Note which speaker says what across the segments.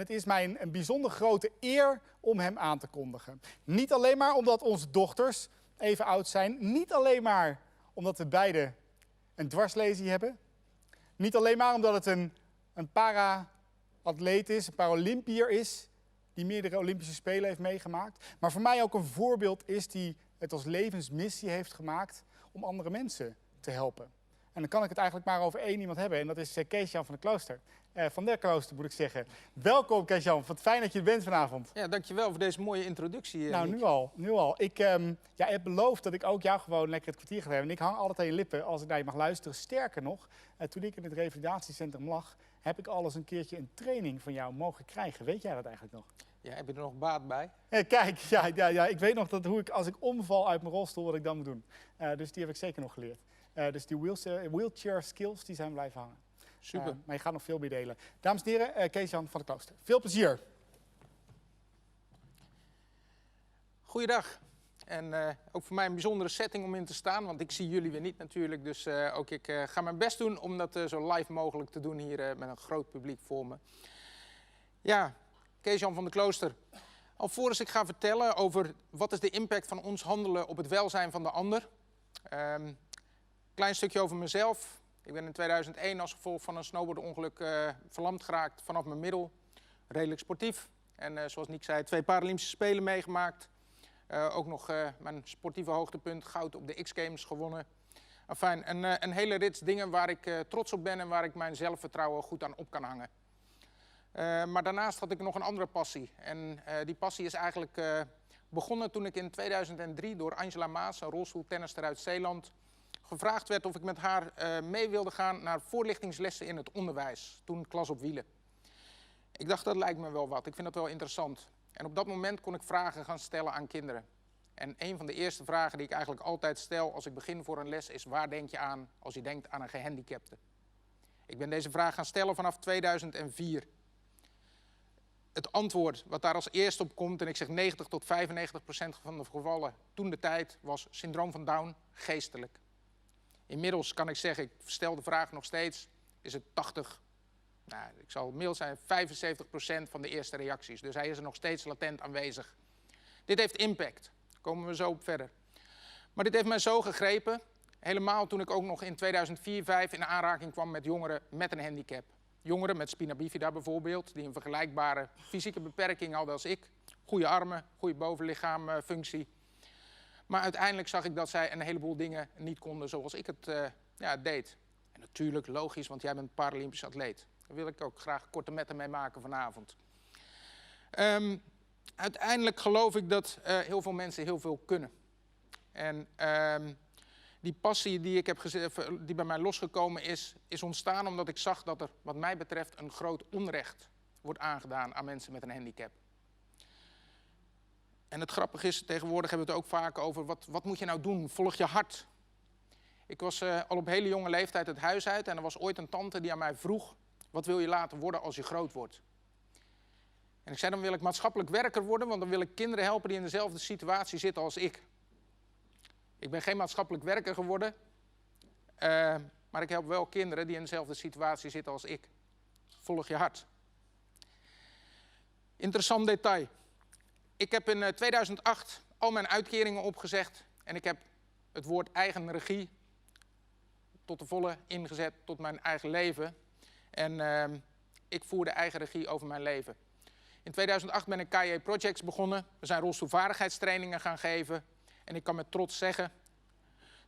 Speaker 1: het is mij een bijzonder grote eer om hem aan te kondigen. Niet alleen maar omdat onze dochters even oud zijn. Niet alleen maar omdat we beide een dwarslesie hebben. Niet alleen maar omdat het een para-atleet is, een Paralympiër is, die meerdere Olympische Spelen heeft meegemaakt. Maar voor mij ook een voorbeeld is die het als levensmissie heeft gemaakt om andere mensen te helpen. En dan kan ik het eigenlijk maar over één iemand hebben. En dat is Kees-Jan van de Klooster. Van der Klooster moet ik zeggen. Welkom Kees-Jan, wat fijn dat je er bent vanavond.
Speaker 2: Ja, dankjewel voor deze mooie introductie.
Speaker 1: Nou, nu al. Ik heb beloofd dat ik ook jou gewoon lekker het kwartier ga hebben. En ik hang altijd aan je lippen als ik naar je mag luisteren. Sterker nog, toen ik in het revalidatiecentrum lag, heb ik al eens een keertje een training van jou mogen krijgen. Weet jij dat eigenlijk nog?
Speaker 2: Ja, heb je er nog baat bij?
Speaker 1: Kijk, ja, ik weet nog dat als ik omval uit mijn rolstoel, wat ik dan moet doen. Dus die heb ik zeker nog geleerd. Dus die wheelchair skills, die zijn blijven hangen.
Speaker 2: Super.
Speaker 1: Maar je gaat nog veel meer delen. Dames en heren, Kees-Jan van de Klooster. Veel plezier.
Speaker 2: Goeiedag. En ook voor mij een bijzondere setting om in te staan, want ik zie jullie weer niet natuurlijk. Dus ook ik ga mijn best doen om dat zo live mogelijk te doen hier met een groot publiek voor me. Ja, Kees-Jan van de Klooster. Alvorens ik ga vertellen over wat is de impact van ons handelen op het welzijn van de ander. Klein stukje over mezelf. Ik ben in 2001 als gevolg van een snowboardongeluk verlamd geraakt vanaf mijn middel. Redelijk sportief. En zoals Niek zei, 2 Paralympische Spelen meegemaakt. Ook nog mijn sportieve hoogtepunt, goud op de X-Games gewonnen. Enfin, een hele rits dingen waar ik trots op ben en waar ik mijn zelfvertrouwen goed aan op kan hangen. Maar daarnaast had ik nog een andere passie. En die passie is eigenlijk begonnen toen ik in 2003 door Angela Maas, een rolstoeltennister uit Zeeland, gevraagd werd of ik met haar mee wilde gaan naar voorlichtingslessen in het onderwijs. Toen klas op wielen. Ik dacht, dat lijkt me wel wat. Ik vind dat wel interessant. En op dat moment kon ik vragen gaan stellen aan kinderen. En een van de eerste vragen die ik eigenlijk altijd stel als ik begin voor een les is: waar denk je aan als je denkt aan een gehandicapte? Ik ben deze vraag gaan stellen vanaf 2004. Het antwoord wat daar als eerste op komt, en ik zeg 90 tot 95% van de gevallen toen de tijd, was syndroom van Down, geestelijk. Inmiddels kan ik zeggen, ik stel de vraag nog steeds, is het 80, nou, ik zal mild zijn, 75% van de eerste reacties. Dus hij is er nog steeds latent aanwezig. Dit heeft impact, daar komen we zo op verder. Maar dit heeft mij zo gegrepen, helemaal toen ik ook nog in 2004-2005 in aanraking kwam met jongeren met een handicap. Jongeren met spina bifida bijvoorbeeld, die een vergelijkbare fysieke beperking hadden als ik. Goede armen, goede bovenlichaamfunctie. Maar uiteindelijk zag ik dat zij een heleboel dingen niet konden zoals ik het deed. En natuurlijk, logisch, want jij bent een Paralympisch atleet. Daar wil ik ook graag korte metten mee maken vanavond. Uiteindelijk geloof ik dat heel veel mensen heel veel kunnen. En die passie die bij mij losgekomen is ontstaan omdat ik zag dat er, wat mij betreft, een groot onrecht wordt aangedaan aan mensen met een handicap. En het grappige is, tegenwoordig hebben we het ook vaak over, wat moet je nou doen? Volg je hart. Ik was al op hele jonge leeftijd het huis uit en er was ooit een tante die aan mij vroeg: wat wil je laten worden als je groot wordt? En ik zei, dan wil ik maatschappelijk werker worden, want dan wil ik kinderen helpen die in dezelfde situatie zitten als ik. Ik ben geen maatschappelijk werker geworden, maar ik help wel kinderen die in dezelfde situatie zitten als ik. Volg je hart. Interessant detail. Ik heb in 2008 al mijn uitkeringen opgezegd en ik heb het woord eigen regie tot de volle ingezet tot mijn eigen leven. En ik voerde eigen regie over mijn leven. In 2008 ben ik KJ Projects begonnen. We zijn rolstoelvaardigheidstrainingen gaan geven. En ik kan met trots zeggen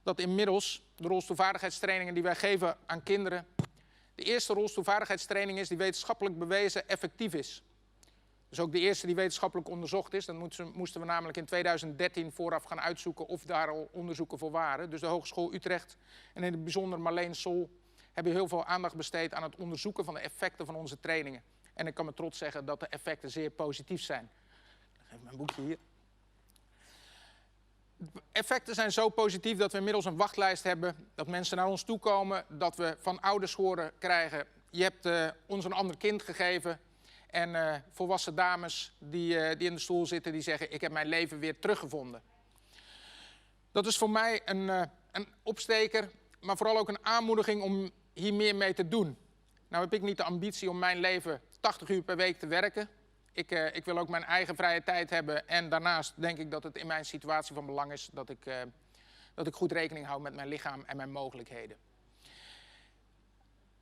Speaker 2: dat inmiddels de rolstoelvaardigheidstrainingen die wij geven aan kinderen de eerste rolstoelvaardigheidstraining is die wetenschappelijk bewezen effectief is. Dus ook de eerste die wetenschappelijk onderzocht is. Dan moesten we namelijk in 2013 vooraf gaan uitzoeken of daar al onderzoeken voor waren. Dus de Hogeschool Utrecht en in het bijzonder Marleen Sol hebben heel veel aandacht besteed aan het onderzoeken van de effecten van onze trainingen. En ik kan met trots zeggen dat de effecten zeer positief zijn. Even mijn boekje hier. De effecten zijn zo positief dat we inmiddels een wachtlijst hebben. Dat mensen naar ons toe komen. Dat we van ouders horen krijgen: je hebt ons een ander kind gegeven. En volwassen dames die in de stoel zitten, die zeggen: ik heb mijn leven weer teruggevonden. Dat is voor mij een opsteker, maar vooral ook een aanmoediging om hier meer mee te doen. Nou heb ik niet de ambitie om mijn leven 80 uur per week te werken. Ik wil ook mijn eigen vrije tijd hebben. En daarnaast denk ik dat het in mijn situatie van belang is dat ik goed rekening hou met mijn lichaam en mijn mogelijkheden.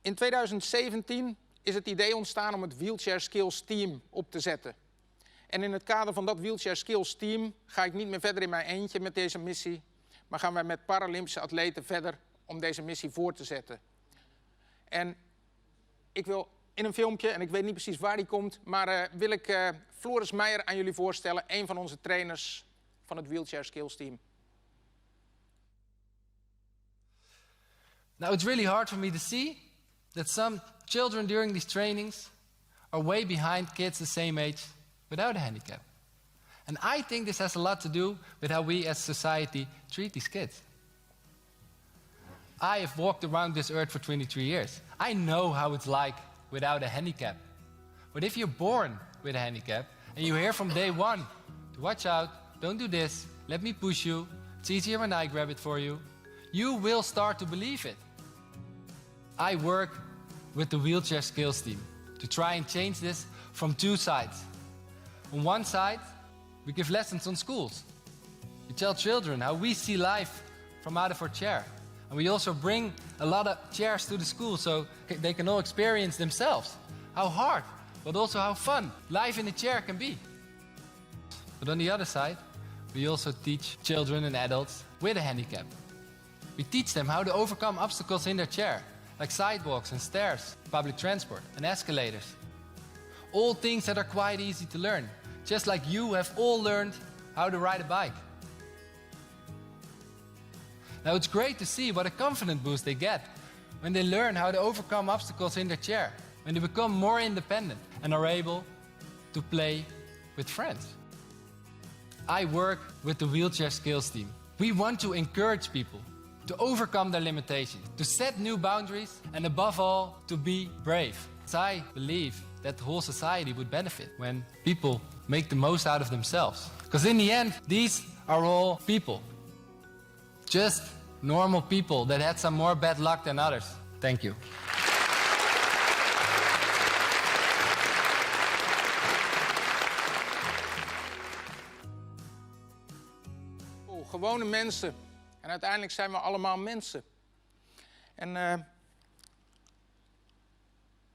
Speaker 2: In 2017 is het idee ontstaan om het Wheelchair Skills Team op te zetten. En in het kader van dat Wheelchair Skills Team ga ik niet meer verder in mijn eentje met deze missie, maar gaan wij met Paralympische atleten verder om deze missie voor te zetten. En ik wil in een filmpje, en ik weet niet precies waar die komt, maar wil ik Floris Meijer aan jullie voorstellen, een van onze trainers van het Wheelchair Skills Team.
Speaker 3: Now, it's really hard for me to see that some children during these trainings are way behind kids the same age without a handicap. And I think this has a lot to do with how we as society treat these kids. I have walked around this earth for 23 years. I know how it's like without a handicap. But if you're born with a handicap and you hear from day one, to watch out, don't do this, let me push you, it's easier when I grab it for you, you will start to believe it. I work with the Wheelchair Skills Team to try and change this from two sides. On one side, we give lessons on schools. We tell children how we see life from out of our chair. And we also bring a lot of chairs to the school so they can all experience themselves how hard, but also how fun life in a chair can be. But on the other side, we also teach children and adults with a handicap. We teach them how to overcome obstacles in their chair, like sidewalks and stairs, public transport and escalators. All things that are quite easy to learn, just like you have all learned how to ride a bike. Now, it's great to see what a confidence boost they get when they learn how to overcome obstacles in their chair, when they become more independent and are able to play with friends. I work with the Wheelchair Skills Team. We want to encourage people to overcome their limitations, to set new boundaries, and above all, to be brave. As I believe that the whole society would benefit when people make the most out of themselves. Because in the end, these are all people. Just normal people that had some more bad luck than others. Thank you.
Speaker 2: Gewone mensen. En uiteindelijk zijn we allemaal mensen. En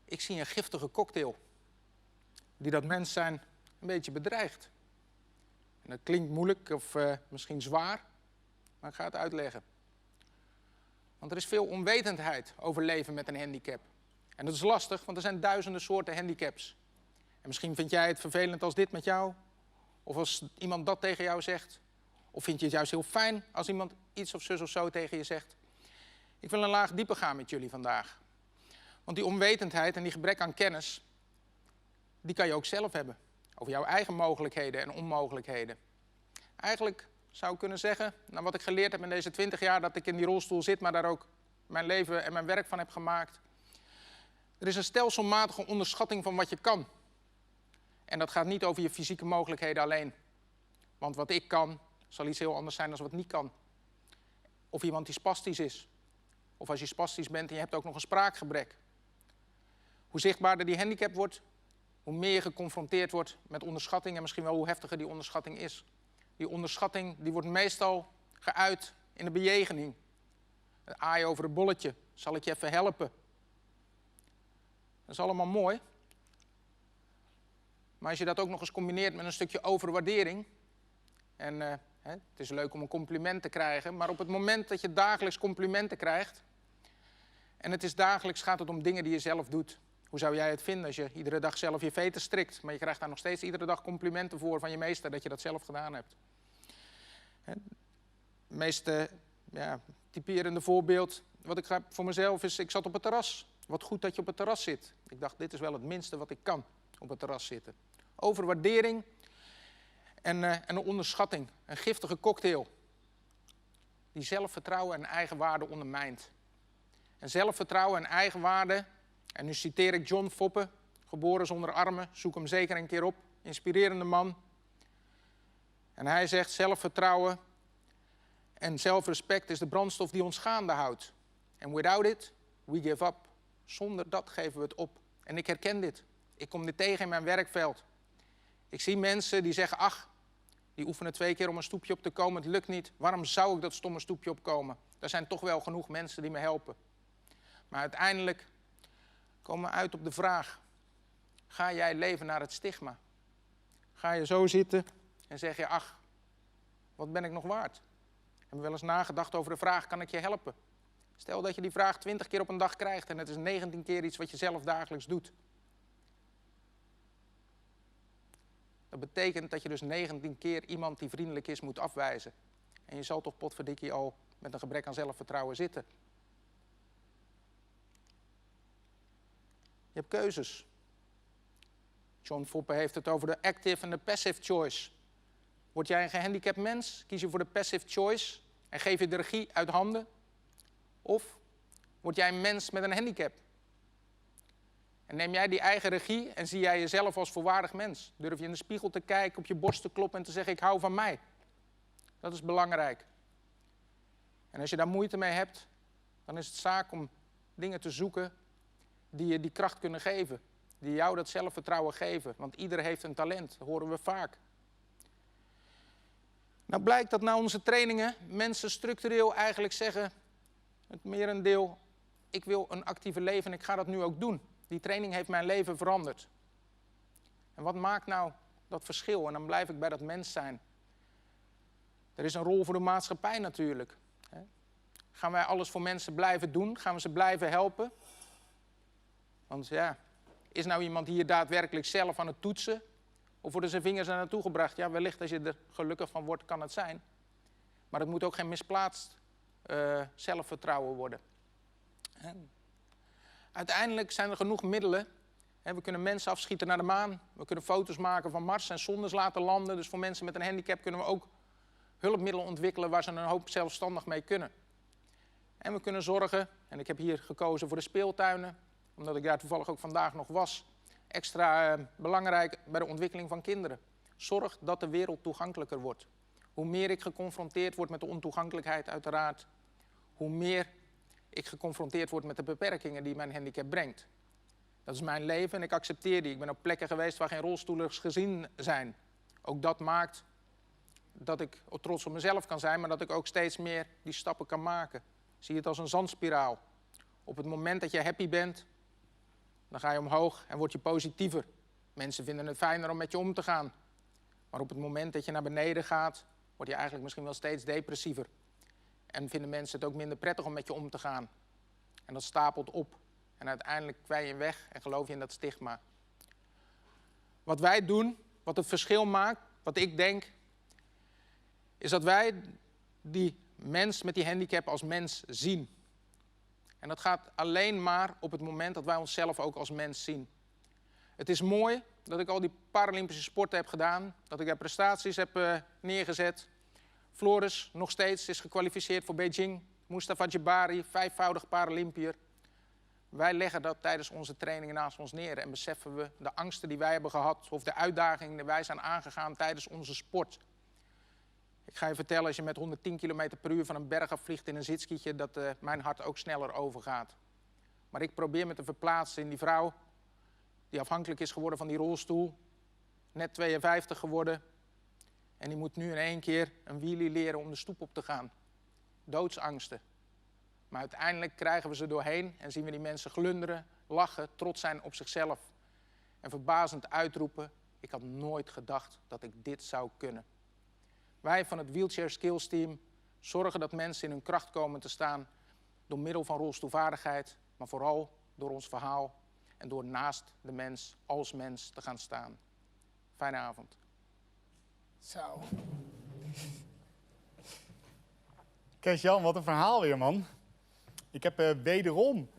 Speaker 2: ik zie een giftige cocktail die dat mens zijn een beetje bedreigt. En dat klinkt moeilijk of misschien zwaar, maar ik ga het uitleggen. Want er is veel onwetendheid over leven met een handicap. En dat is lastig, want er zijn duizenden soorten handicaps. En misschien vind jij het vervelend als dit met jou, of als iemand dat tegen jou zegt. Of vind je het juist heel fijn als iemand iets of zus of zo tegen je zegt. Ik wil een laag dieper gaan met jullie vandaag. Want die onwetendheid en die gebrek aan kennis, die kan je ook zelf hebben. Over jouw eigen mogelijkheden en onmogelijkheden. Eigenlijk zou ik kunnen zeggen, nou wat ik geleerd heb in deze 20 jaar dat ik in die rolstoel zit, maar daar ook mijn leven en mijn werk van heb gemaakt. Er is een stelselmatige onderschatting van wat je kan. En dat gaat niet over je fysieke mogelijkheden alleen. Want wat ik kan, zal iets heel anders zijn dan wat niet kan. Of iemand die spastisch is. Of als je spastisch bent en je hebt ook nog een spraakgebrek. Hoe zichtbaarder die handicap wordt, hoe meer je geconfronteerd wordt met onderschatting en misschien wel hoe heftiger die onderschatting is. Die onderschatting die wordt meestal geuit in de bejegening. Een aai over het bolletje. Zal ik je even helpen? Dat is allemaal mooi. Maar als je dat ook nog eens combineert met een stukje overwaardering. En het is leuk om een compliment te krijgen, maar op het moment dat je dagelijks complimenten krijgt. En het is dagelijks, gaat het om dingen die je zelf doet. Hoe zou jij het vinden als je iedere dag zelf je veten strikt, maar je krijgt daar nog steeds iedere dag complimenten voor van je meester dat je dat zelf gedaan hebt. Het meest typerende voorbeeld wat ik heb voor mezelf is, ik zat op het terras. Wat goed dat je op het terras zit. Ik dacht, dit is wel het minste wat ik kan, op het terras zitten. Overwaardering en een onderschatting, een giftige cocktail. Die zelfvertrouwen en eigenwaarde ondermijnt. En zelfvertrouwen en eigenwaarde, en nu citeer ik John Foppe, geboren zonder armen, zoek hem zeker een keer op, inspirerende man. En hij zegt, zelfvertrouwen en zelfrespect is de brandstof die ons gaande houdt. And without it, we give up. Zonder dat geven we het op. En ik herken dit. Ik kom dit tegen in mijn werkveld. Ik zie mensen die zeggen, ach, die oefenen 2 keer om een stoepje op te komen, het lukt niet. Waarom zou ik dat stomme stoepje opkomen? Er zijn toch wel genoeg mensen die me helpen. Maar uiteindelijk komen we uit op de vraag, ga jij leven naar het stigma? Ga je zo zitten en zeg je, ach, wat ben ik nog waard? Hebben we wel eens nagedacht over de vraag, kan ik je helpen? Stel dat je die vraag 20 keer op een dag krijgt en het is 19 keer iets wat je zelf dagelijks doet. Dat betekent dat je dus 19 keer iemand die vriendelijk is moet afwijzen. En je zal toch potverdikkie al met een gebrek aan zelfvertrouwen zitten. Je hebt keuzes. John Foppe heeft het over de active en de passive choice. Word jij een gehandicapt mens, kies je voor de passive choice en geef je de regie uit handen? Of word jij een mens met een handicap? En neem jij die eigen regie en zie jij jezelf als volwaardig mens? Durf je in de spiegel te kijken, op je borst te kloppen en te zeggen, ik hou van mij? Dat is belangrijk. En als je daar moeite mee hebt, dan is het zaak om dingen te zoeken die je die kracht kunnen geven. Die jou dat zelfvertrouwen geven. Want ieder heeft een talent, dat horen we vaak. Nou blijkt dat na onze trainingen mensen structureel eigenlijk zeggen, het merendeel, ik wil een actieve leven en ik ga dat nu ook doen. Die training heeft mijn leven veranderd. En wat maakt nou dat verschil? En dan blijf ik bij dat mens zijn. Er is een rol voor de maatschappij natuurlijk. Gaan wij alles voor mensen blijven doen? Gaan we ze blijven helpen? Want ja, is nou iemand hier daadwerkelijk zelf aan het toetsen? Of worden zijn vingers er naartoe gebracht? Ja, wellicht als je er gelukkig van wordt, kan het zijn. Maar het moet ook geen misplaatst zelfvertrouwen worden. Uiteindelijk zijn er genoeg middelen. We kunnen mensen afschieten naar de maan. We kunnen foto's maken van Mars en zondes laten landen. Dus voor mensen met een handicap kunnen we ook hulpmiddelen ontwikkelen waar ze een hoop zelfstandig mee kunnen. En we kunnen zorgen, en ik heb hier gekozen voor de speeltuinen, omdat ik daar toevallig ook vandaag nog was, extra belangrijk bij de ontwikkeling van kinderen. Zorg dat de wereld toegankelijker wordt. Hoe meer ik geconfronteerd word met de ontoegankelijkheid uiteraard, hoe meer ik geconfronteerd word met de beperkingen die mijn handicap brengt. Dat is mijn leven en ik accepteer die. Ik ben op plekken geweest waar geen rolstoelers gezien zijn. Ook dat maakt dat ik trots op mezelf kan zijn, maar dat ik ook steeds meer die stappen kan maken. Zie het als een zandspiraal. Op het moment dat je happy bent, dan ga je omhoog en word je positiever. Mensen vinden het fijner om met je om te gaan. Maar op het moment dat je naar beneden gaat, word je eigenlijk misschien wel steeds depressiever. En vinden mensen het ook minder prettig om met je om te gaan. En dat stapelt op. En uiteindelijk kwij je weg en geloof je in dat stigma. Wat wij doen, wat het verschil maakt, wat ik denk, is dat wij die mens met die handicap als mens zien. En dat gaat alleen maar op het moment dat wij onszelf ook als mens zien. Het is mooi dat ik al die Paralympische sporten heb gedaan, dat ik daar prestaties heb neergezet. Floris nog steeds is gekwalificeerd voor Beijing. Mustafa Jabari, 5-voudig Paralympiër. Wij leggen dat tijdens onze trainingen naast ons neer en beseffen we de angsten die wij hebben gehad of de uitdagingen die wij zijn aangegaan tijdens onze sport. Ik ga je vertellen, als je met 110 km per uur van een berg af vliegt in een zitskietje, dat mijn hart ook sneller overgaat. Maar ik probeer me te verplaatsen in die vrouw die afhankelijk is geworden van die rolstoel, net 52 geworden. En die moet nu in 1 keer een wheelie leren om de stoep op te gaan. Doodsangsten. Maar uiteindelijk krijgen we ze doorheen en zien we die mensen glunderen, lachen, trots zijn op zichzelf. En verbazend uitroepen, ik had nooit gedacht dat ik dit zou kunnen. Wij van het Wheelchair Skills Team zorgen dat mensen in hun kracht komen te staan door middel van rolstoelvaardigheid, maar vooral door ons verhaal en door naast de mens als mens te gaan staan. Fijne avond.
Speaker 1: Zo. Kees-Jan, wat een verhaal weer, man. Ik heb wederom,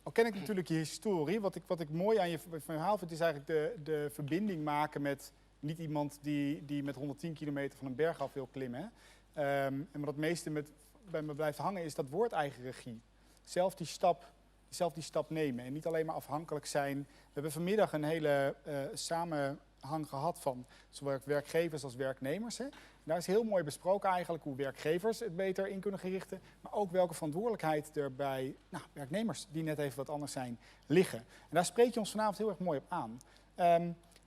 Speaker 1: al ken ik natuurlijk je historie, wat ik mooi aan je verhaal vind, is eigenlijk de verbinding maken met niet iemand die met 110 kilometer van een berg af wil klimmen. En wat het meeste bij me blijft hangen is dat woord eigen regie. Zelf die stap nemen en niet alleen maar afhankelijk zijn. We hebben vanmiddag een hele samenhang gehad van zowel werkgevers als werknemers. Hè? Daar is heel mooi besproken eigenlijk hoe werkgevers het beter in kunnen gaan richten. Maar ook welke verantwoordelijkheid er bij werknemers, die net even wat anders zijn, liggen. En daar spreek je ons vanavond heel erg mooi op aan.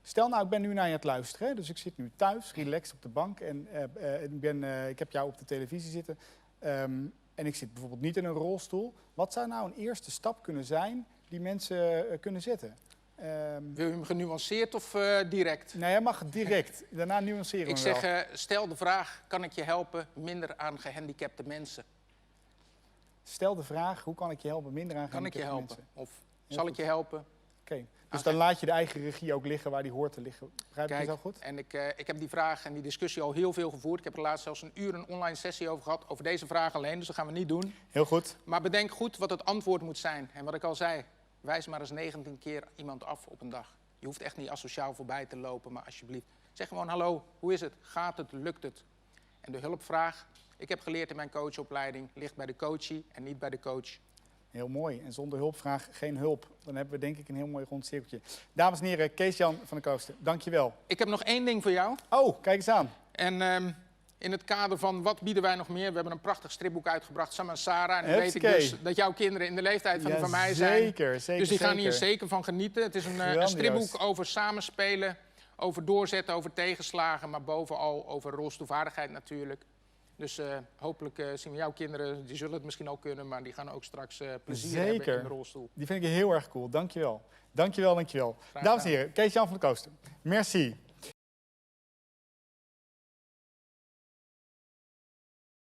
Speaker 1: Stel nou, ik ben nu naar je aan het luisteren. Hè? Dus ik zit nu thuis, relaxed op de bank. En ik heb jou op de televisie zitten. En ik zit bijvoorbeeld niet in een rolstoel. Wat zou nou een eerste stap kunnen zijn die mensen kunnen zetten?
Speaker 2: Wil je hem genuanceerd of direct?
Speaker 1: Nee, hij mag direct. Daarna nuanceren we
Speaker 2: Ik
Speaker 1: hem wel.
Speaker 2: zeg, stel de vraag, kan ik je helpen minder aan gehandicapte mensen?
Speaker 1: Stel de vraag, hoe kan ik je helpen minder aan
Speaker 2: Kan ik je
Speaker 1: gehandicapte
Speaker 2: helpen?
Speaker 1: mensen?
Speaker 2: Of
Speaker 1: Heel
Speaker 2: zal
Speaker 1: goed.
Speaker 2: ik je helpen?
Speaker 1: Oké. Dus dan laat je de eigen regie ook liggen waar die hoort te liggen. Begrijp je
Speaker 2: Kijk,
Speaker 1: zo goed?
Speaker 2: en ik heb die vraag en die discussie al heel veel gevoerd. Ik heb er laatst zelfs een uur een online sessie over gehad, over deze vraag alleen. Dus dat gaan we niet doen.
Speaker 1: Heel goed.
Speaker 2: Maar bedenk goed wat het antwoord moet zijn. En wat ik al zei, wijs maar eens 19 keer iemand af op een dag. Je hoeft echt niet asociaal voorbij te lopen, maar alsjeblieft. Zeg gewoon, hallo, hoe is het? Gaat het? Lukt het? En de hulpvraag, ik heb geleerd in mijn coachopleiding, ligt bij de coachie en niet bij de coach.
Speaker 1: Heel mooi. En zonder hulpvraag geen hulp. Dan hebben we denk ik een heel mooi rond cirkeltje. Dames en heren, Kees-Jan van der Kooster, dankjewel.
Speaker 2: Ik heb nog één ding voor jou.
Speaker 1: Oh, kijk eens aan.
Speaker 2: En in het kader van wat bieden wij nog meer? We hebben een prachtig stripboek uitgebracht, Sam en Sarah. En dan weet ik
Speaker 1: Hupsakee.
Speaker 2: dus dat jouw kinderen in de leeftijd van, die
Speaker 1: Ja,
Speaker 2: van mij zijn.
Speaker 1: Zeker, zeker.
Speaker 2: Dus die gaan hier
Speaker 1: zeker.
Speaker 2: zeker van genieten. Het is een
Speaker 1: Grandioos.
Speaker 2: stripboek over samenspelen, over doorzetten, over tegenslagen, maar bovenal over rolstoelvaardigheid natuurlijk. Dus hopelijk zien we jouw kinderen, die zullen het misschien al kunnen, maar die gaan ook straks plezier hebben
Speaker 1: Zeker.
Speaker 2: in de rolstoel.
Speaker 1: Die vind ik heel erg cool. Dankjewel. Dankjewel, dankjewel.
Speaker 2: Graag
Speaker 1: Dames en
Speaker 2: gedaan.
Speaker 1: heren, Kees-Jan van der Kooster. Merci.